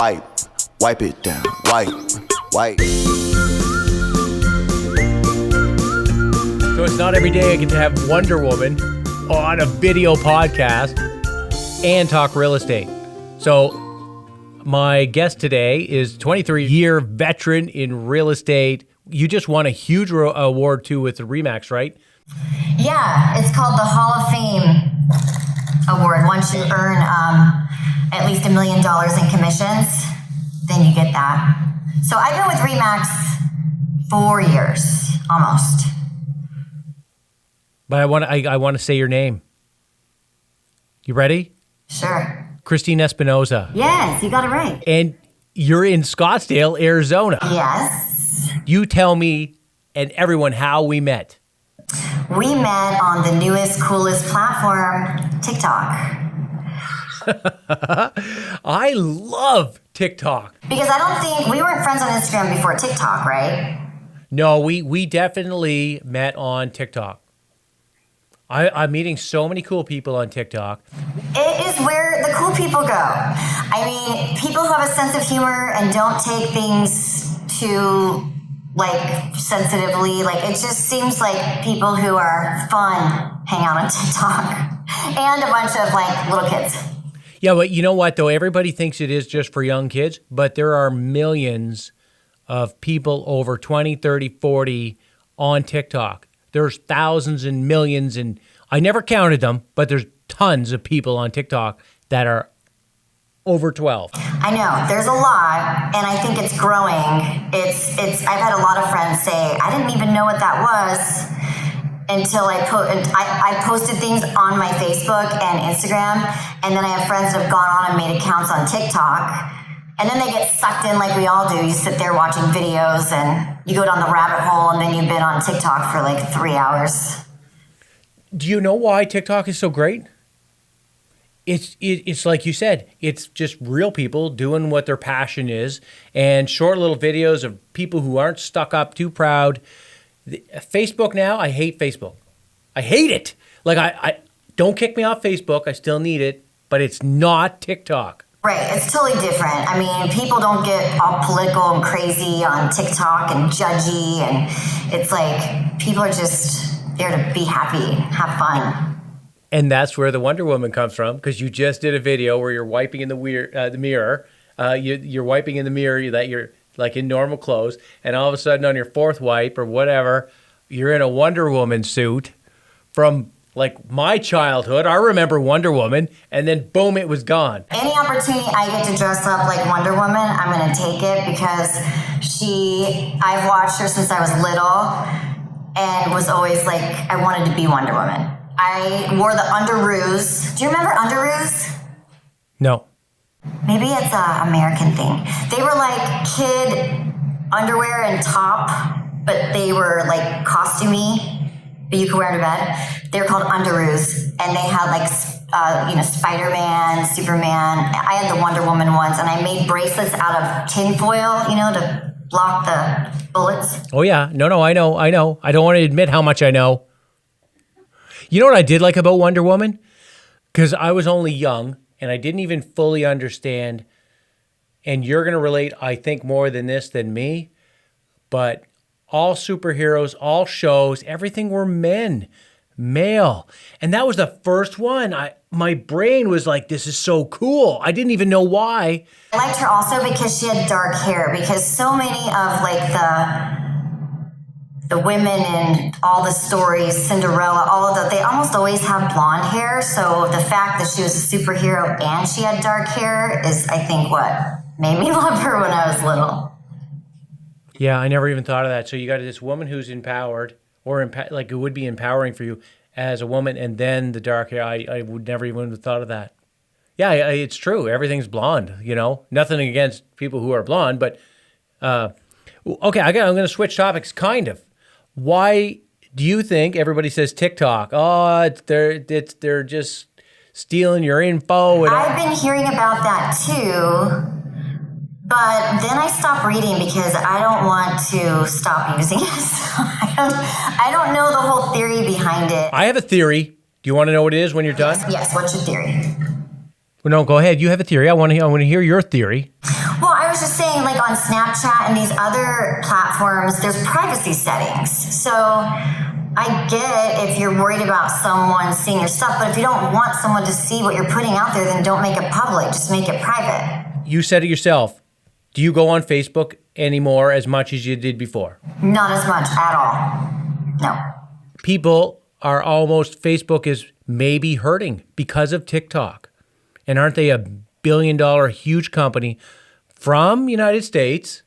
wipe it down, wipe. So it's not every day I get to have Wonder Woman on a video podcast and talk real estate. So my guest today is 23-year veteran in real estate. You just won a huge award too with the RE/MAX, right? Yeah, it's called the Hall of Fame Award. Once you earn at least $1 million in commissions, then you get that. So I've been with RE/MAX 4 years, almost. But I want to say your name. You ready? Sure. Christine Espinoza. Yes, you got it right. And you're in Scottsdale, Arizona. Yes. You tell me and everyone how we met. We met on the newest, coolest platform, TikTok. I love TikTok. Because I don't think, we weren't friends on Instagram before TikTok, right? No, we definitely met on TikTok. I'm meeting so many cool people on TikTok. It is where the cool people go. I mean, people who have a sense of humor and don't take things too, sensitively. It just seems like people who are fun hang out on TikTok. And a bunch of, little kids. Yeah, but you know what, though? Everybody thinks it is just for young kids, but there are millions of people over 20, 30, 40 on TikTok. There's thousands and millions, and I never counted them, but there's tons of people on TikTok that are over 12. I know, there's a lot, and I think it's growing. I've had a lot of friends say, I didn't even know what that was until I posted things on my Facebook and Instagram, and then I have friends that have gone on and made accounts on TikTok. And then they get sucked in like we all do. You sit there watching videos and you go down the rabbit hole and then you've been on TikTok for 3 hours. Do you know why TikTok is so great? It's like you said, it's just real people doing what their passion is and short little videos of people who aren't stuck up, too proud. Facebook now, I hate Facebook. I hate it. I don't kick me off Facebook. I still need it, but it's not TikTok. Right, it's totally different. I mean, people don't get all political and crazy on TikTok and judgy, and it's people are just there to be happy, have fun. And that's where the Wonder Woman comes from, because you just did a video where you're wiping in the mirror. You're wiping in the mirror that you're in normal clothes, and all of a sudden on your fourth wipe or whatever, you're in a Wonder Woman suit from my childhood. I remember Wonder Woman, and then boom, it was gone. Any opportunity I get to dress up like Wonder Woman, I'm going to take it because I've watched her since I was little and was always I wanted to be Wonder Woman. I wore the underoos. Do you remember underoos? No. Maybe it's an American thing. They were kid underwear and top, but they were costumey. But you could wear to bed. They were called underoos, and they had Spider-Man, Superman. I had the Wonder Woman ones, and I made bracelets out of tinfoil, to block the bullets. Oh yeah, no, I know. I don't want to admit how much I know. You know what I did like about Wonder Woman? Because I was only young, and I didn't even fully understand. And you're gonna relate, I think, more than this than me, but. All superheroes, all shows, everything were male. And that was the first one. My brain was this is so cool. I didn't even know why. I liked her also because she had dark hair, because so many of the women in all the stories, Cinderella, all of they almost always have blonde hair. So the fact that she was a superhero and she had dark hair is, I think, what made me love her when I was little. Yeah, I never even thought of that. So you got this woman who's empowered, or it would be empowering for you as a woman, and then the dark hair. I would never even have thought of that. Yeah, it's true. Everything's blonde, Nothing against people who are blonde, but okay, I'm going to switch topics, kind of. Why do you think everybody says TikTok? Oh, they're just stealing your info. I've been hearing about that too. But then I stopped reading because I don't want to stop using it. I don't know the whole theory behind it. I have a theory. Do you want to know what it is when you're done? Yes. What's your theory? Well, no, go ahead. You have a theory. I want to hear your theory. saying, like on Snapchat and these other platforms, there's privacy settings. So I get if you're worried about someone seeing your stuff, but if you don't want someone to see what you're putting out there, then don't make it public. Just make it private. You said it yourself. Do you go on Facebook anymore as much as you did before? Not as much at all. No. People are almost, Facebook is maybe hurting because of TikTok. And aren't they a billion-dollar huge company from United States?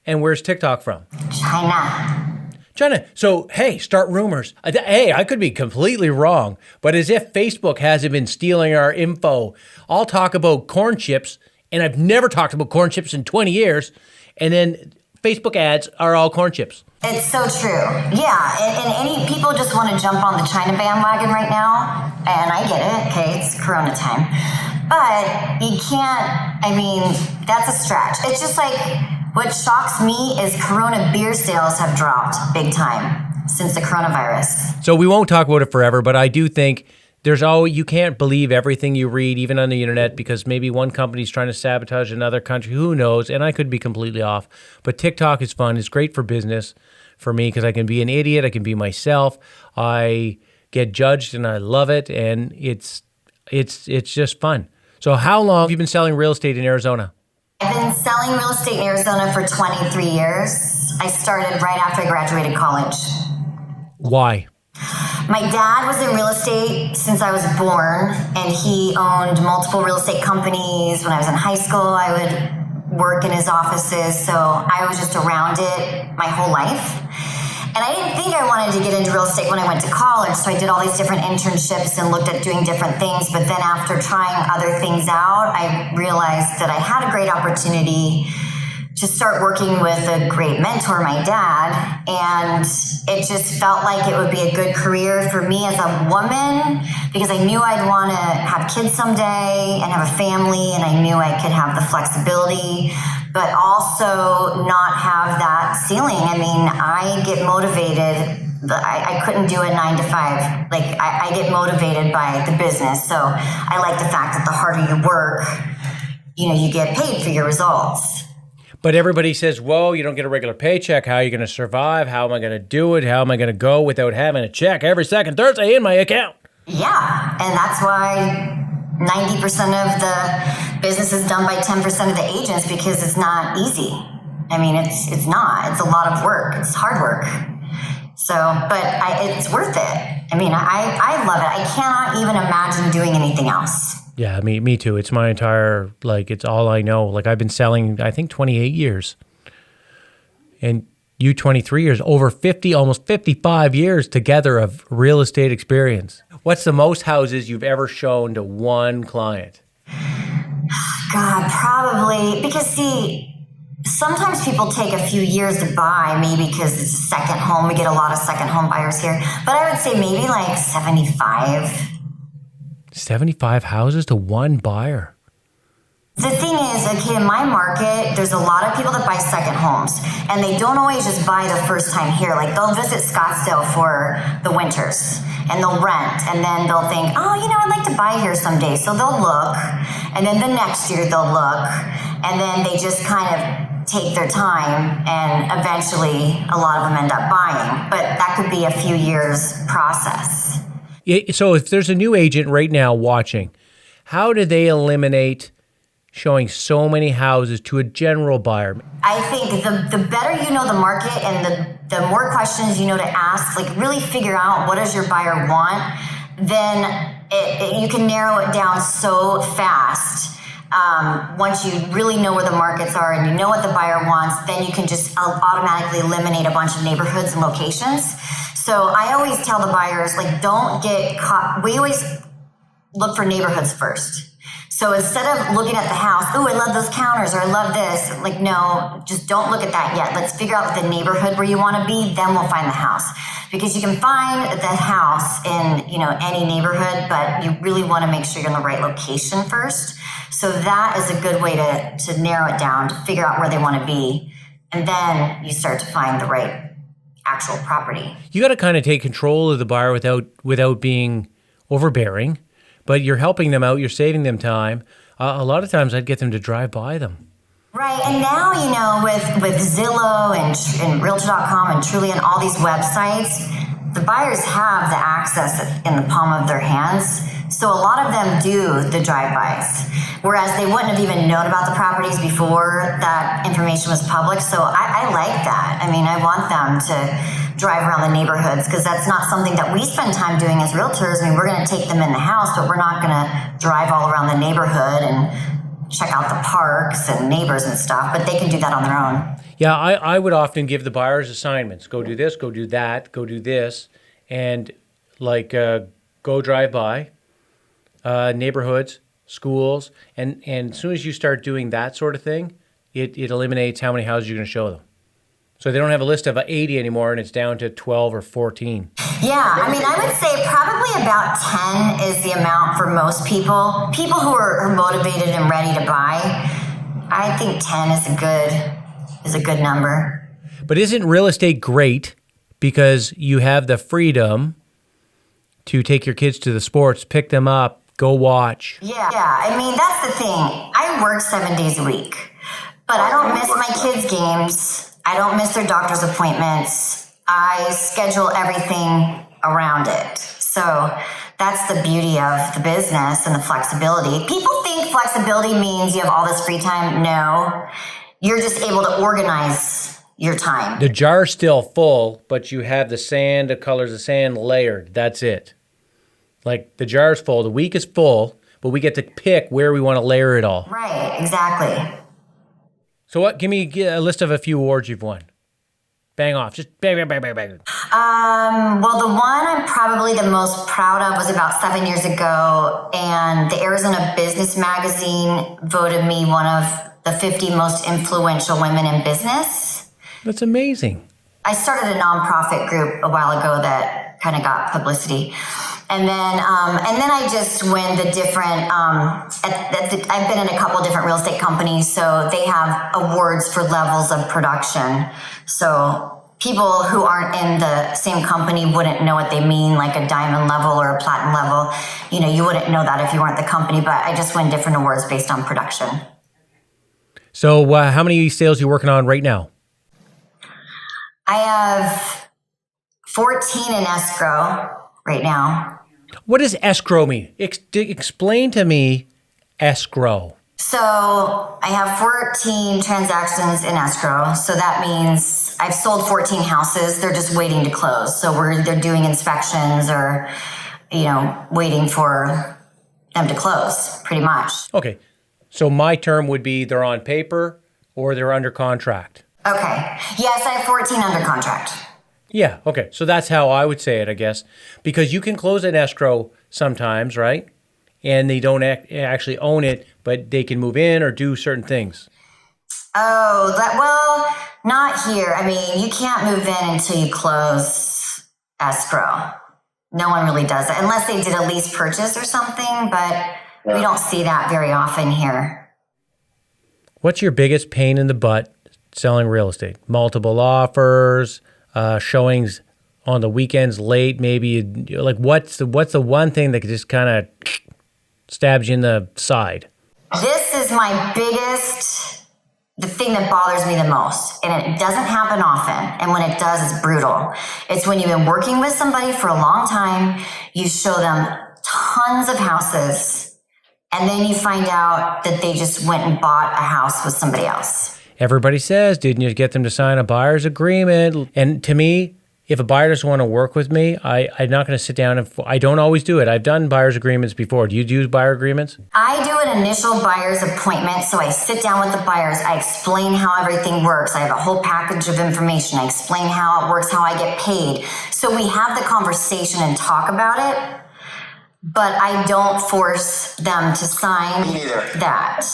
And where's TikTok from? China. So, hey, start rumors. Hey, I could be completely wrong, but as if Facebook hasn't been stealing our info. I'll talk about corn chips, and I've never talked about corn chips in 20 years, and then Facebook ads are all corn chips. It's so true. Yeah, and any people just want to jump on the China bandwagon right now, and I get it, okay, it's Corona time. But you can't, I mean, that's a stretch. It's just like, what shocks me is Corona beer sales have dropped big time since the coronavirus. So we won't talk about it forever, but I do think there's always, you can't believe everything you read, even on the internet, because maybe one company's trying to sabotage another country. Who knows? And I could be completely off. But TikTok is fun. It's great for business for me because I can be an idiot. I can be myself. I get judged and I love it. And it's just fun. So how long have you been selling real estate in Arizona? I've been selling real estate in Arizona for 23 years. I started right after I graduated college. Why? My dad was in real estate since I was born, and he owned multiple real estate companies. When I was in high school, I would work in his offices, so I was just around it my whole life. And I didn't think I wanted to get into real estate when I went to college, so I did all these different internships and looked at doing different things. But then after trying other things out, I realized that I had a great opportunity to start working with a great mentor, my dad, and it just felt like it would be a good career for me as a woman because I knew I'd want to have kids someday and have a family, and I knew I could have the flexibility, but also not have that ceiling. I mean, I get motivated. I couldn't do a 9 to 5. Like, I get motivated by the business, so I like the fact that the harder you work, you get paid for your results. But everybody says, whoa, you don't get a regular paycheck. How are you going to survive? How am I going to do it? How am I going to go without having a check every second Thursday in my account? Yeah, and that's why 90% of the business is done by 10% of the agents, because it's not easy. I mean, it's not. It's a lot of work. It's hard work. So, but it's worth it. I mean, I love it. I cannot even imagine doing anything else. Yeah, me too. It's my entire, it's all I know. Like, I've been selling, I think, 28 years. And you 23 years, over 50, almost 55 years together of real estate experience. What's the most houses you've ever shown to one client? God, probably, because see, sometimes people take a few years to buy, maybe because it's a second home. We get a lot of second home buyers here. But I would say maybe like 75. 75 houses to one buyer. The thing is, okay, in my market, there's a lot of people that buy second homes, and they don't always just buy the first time here. Like, they'll visit Scottsdale for the winters, and they'll rent, and then they'll think, oh, I'd like to buy here someday. So they'll look, and then the next year they'll look, and then they just kind of take their time, and eventually a lot of them end up buying. But that could be a few years process. So if there's a new agent right now watching, how do they eliminate showing so many houses to a general buyer? I think the better you know the market and the more questions you know to ask, like really figure out what does your buyer want, then you can narrow it down so fast. Once you really know where the markets are and you know what the buyer wants, then you can just automatically eliminate a bunch of neighborhoods and locations. So I always tell the buyers, don't get caught. We always look for neighborhoods first. So instead of looking at the house, oh, I love those counters, or I love this, no, just don't look at that yet. Let's figure out the neighborhood where you want to be, then we'll find the house. Because you can find the house in, any neighborhood, but you really want to make sure you're in the right location first. So that is a good way to narrow it down, to figure out where they want to be. And then you start to find the right actual property. You got to kind of take control of the buyer without being overbearing, but you're helping them out. You're saving them time. A lot of times I'd get them to drive by them. Right, and now, with Zillow and Realtor.com and Truly and all these websites, the buyers have the access in the palm of their hands. So a lot of them do the drive-bys, whereas they wouldn't have even known about the properties before that information was public. So I like that. I mean, I want them to drive around the neighborhoods because that's not something that we spend time doing as realtors. I mean, we're going to take them in the house, but we're not going to drive all around the neighborhood and check out the parks and neighbors and stuff, but they can do that on their own. Yeah, I would often give the buyers assignments. Go do this, go do that, go do this, and go drive by neighborhoods, schools, and as soon as you start doing that sort of thing, it eliminates how many houses you're going to show them. So they don't have a list of 80 anymore, and it's down to 12 or 14. Yeah, I mean, I would say probably about 10 is the amount for most people. People who are motivated and ready to buy, I think 10 is a good number. But isn't real estate great because you have the freedom to take your kids to the sports, pick them up, go watch? Yeah, I mean, that's the thing. I work 7 days a week, but I don't miss my kids' games. I don't miss their doctor's appointments. I schedule everything around it. So that's the beauty of the business and the flexibility. People think flexibility means you have all this free time. No, you're just able to organize your time. The jar's still full, but you have the colors of sand layered. That's it. Like the jar's full, the week is full, but we get to pick where we want to layer it all. Right, exactly. So what? Give me a list of a few awards you've won. Bang off. Just bang, bang, bang, bang, bang. Well, the one I'm probably the most proud of was about 7 years ago, and the Arizona Business Magazine voted me one of the 50 most influential women in business. That's amazing. I started a nonprofit group a while ago that kind of got publicity. And then I just win the different, I've been in a couple different real estate companies, so they have awards for levels of production. So people who aren't in the same company wouldn't know what they mean, like a diamond level or a platinum level. You wouldn't know that if you weren't the company, but I just win different awards based on production. So how many sales are you working on right now? I have 14 in escrow right now. What does escrow mean? Explain to me escrow. So I have 14 transactions in escrow. So that means I've sold 14 houses. They're just waiting to close. So they're doing inspections or, waiting for them to close pretty much. Okay. So my term would be they're on paper or they're under contract. Okay. Yes, I have 14 under contract. Yeah, okay. So that's how I would say it, I guess. Because you can close an escrow sometimes, right? And they don't actually own it, but they can move in or do certain things. Oh, well, not here. I mean, you can't move in until you close escrow. No one really does it, unless they did a lease purchase or something, but we don't see that very often here. What's your biggest pain in the butt selling real estate? Multiple offers, showings on the weekends late, maybe. Like what's the one thing that just kind of stabs you in the side? This is the thing that bothers me the most, and it doesn't happen often, and when it does, it's brutal. It's when you've been working with somebody for a long time, you show them tons of houses, and then you find out that they just went and bought a house with somebody else. Everybody says, didn't you get them to sign a buyer's agreement? And to me, if a buyer doesn't want to work with me, I'm not going to sit down I don't always do it. I've done buyer's agreements before. Do you use buyer agreements? I do an initial buyer's appointment. So I sit down with the buyers. I explain how everything works. I have a whole package of information. I explain how it works, how I get paid. So we have the conversation and talk about it, but I don't force them to sign that.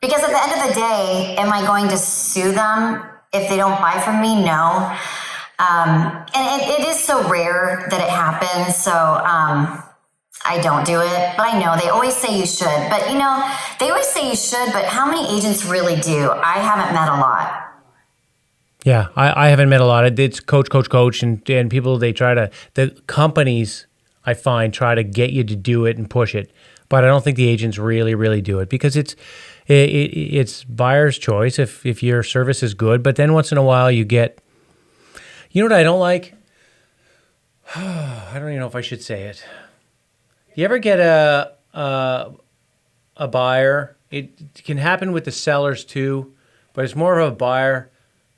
Because at the end of the day, am I going to sue them if they don't buy from me? No. And it is so rare that it happens. So I don't do it. But I know they always say you should. But, they always say you should. But how many agents really do? I haven't met a lot. Yeah, I haven't met a lot. It's coach. And people, the companies I find, try to get you to do it and push it. But I don't think the agents really do it because it's buyer's choice if your service is good. But then once in a while you get, you know what I don't like? I don't even know if I should say it. You ever get a buyer? It can happen with the sellers too, but it's more of a buyer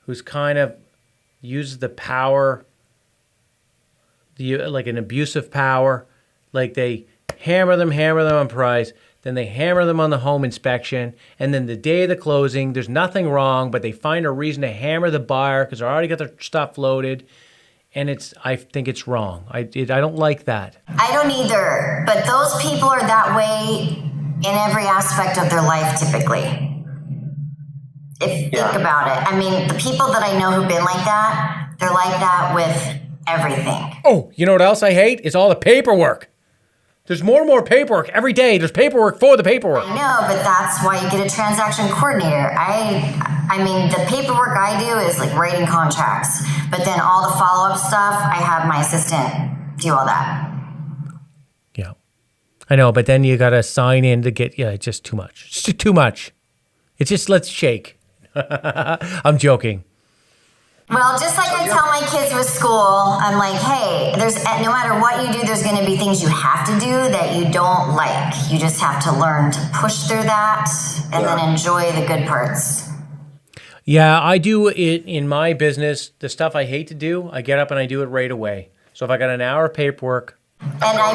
who's kind of uses the power, like an abusive power, like they hammer them on price, then they hammer them on the home inspection, and then the day of the closing, there's nothing wrong, but they find a reason to hammer the buyer because they already got their stuff loaded, and I think it's wrong. I don't like that. I don't either, but those people are that way in every aspect of their life typically. Think about it. I mean, the people that I know who've been like that, they're like that with everything. Oh, you know what else I hate? It's all the paperwork. There's more and more paperwork every day. There's paperwork for the paperwork. I know, but that's why you get a transaction coordinator. I mean, the paperwork I do is like writing contracts, but then all the follow-up stuff, I have my assistant do all that. Yeah, I know, but then you got to sign in to get, it's just too much. It's just too much. It's just, let's shake. I'm joking. Well, just like I tell my kids with school, I'm like, hey, no matter what you do, there's going to be things you have to do that you don't like. You just have to learn to push through that and then enjoy the good parts. Yeah, I do it in my business. The stuff I hate to do, I get up and I do it right away. So if I got an hour of paperwork. And I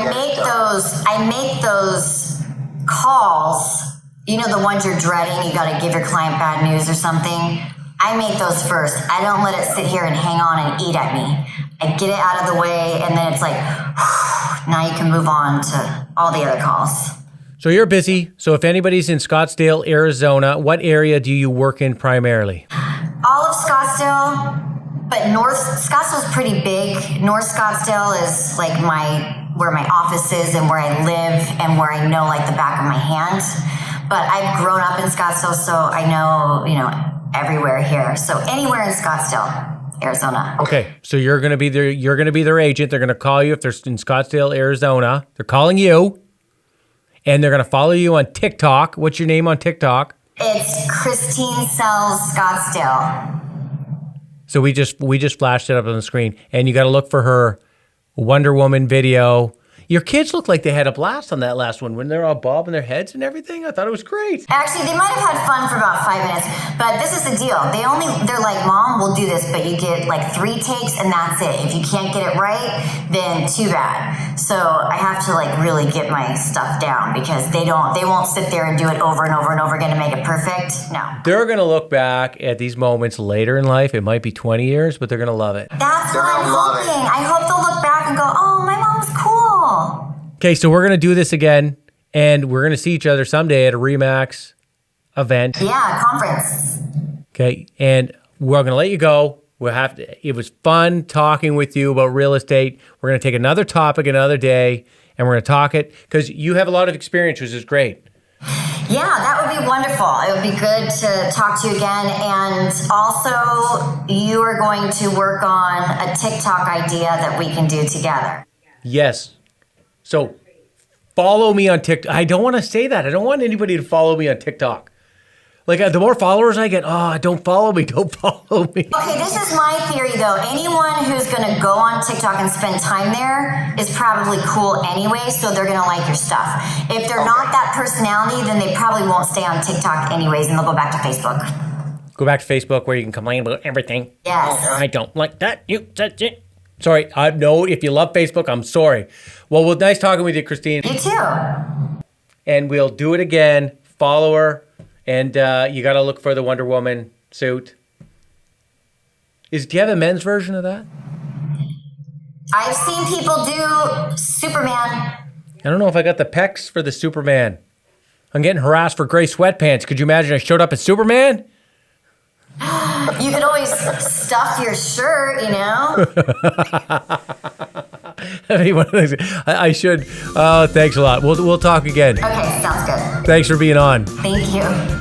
make those calls, you know, the ones you're dreading, you got to give your client bad news or something. I make those first. I don't let it sit here and hang on and eat at me. I get it out of the way, and then it's like, now you can move on to all the other calls. So you're busy. So if anybody's in Scottsdale, Arizona, what area do you work in primarily? All of Scottsdale, but Scottsdale's pretty big. North Scottsdale is like where my office is and where I live and where I know like the back of my hand. But I've grown up in Scottsdale, so I know, everywhere here. So anywhere in Scottsdale, Arizona. Okay, so you're gonna be their agent. They're gonna call you if they're in Scottsdale, Arizona. They're calling you, and they're gonna follow you on TikTok. What's your name on TikTok? It's Christine Sells Scottsdale. So we just flashed it up on the screen, and you got to look for her Wonder Woman video. Your kids look like they had a blast on that last one when they're all bobbing their heads and everything. I thought it was great. Actually, they might have had fun for about 5 minutes, but this is the deal. They're like, Mom, we'll do this, but you get like 3 takes and that's it. If you can't get it right, then too bad. So I have to like really get my stuff down because they won't sit there and do it over and over and over again to make it perfect. No. They're going to look back at these moments later in life. It might be 20 years, but they're going to love it. That's what I'm hoping. I hope they'll look back and go, oh, my mom was cool. Okay, so we're going to do this again, and we're going to see each other someday at a RE/MAX event. Yeah, conference. Okay, and we're going to let you go. It was fun talking with you about real estate. We're going to take another topic another day, and we're going to talk it, because you have a lot of experience, which is great. Yeah, that would be wonderful. It would be good to talk to you again. And also, you are going to work on a TikTok idea that we can do together. Yes. So follow me on TikTok. I don't want to say that. I don't want anybody to follow me on TikTok. Like the more followers I get, don't follow me. Don't follow me. Okay, this is my theory though. Anyone who's going to go on TikTok and spend time there is probably cool anyway, so they're going to like your stuff. If they're not that personality, then they probably won't stay on TikTok anyways, and they'll go back to Facebook. Go back to Facebook where you can complain about everything. Yes. I don't like that. You said it. Sorry, no, if you love Facebook, I'm sorry. Well, nice talking with you, Christine. You too. And we'll do it again. Follow her. And you got to look for the Wonder Woman suit. Do you have a men's version of that? I've seen people do Superman. I don't know if I got the pecs for the Superman. I'm getting harassed for gray sweatpants. Could you imagine I showed up as Superman? You could always stuff your shirt, I should. Thanks a lot. We'll talk again. Okay, sounds good. Thanks for being on. Thank you.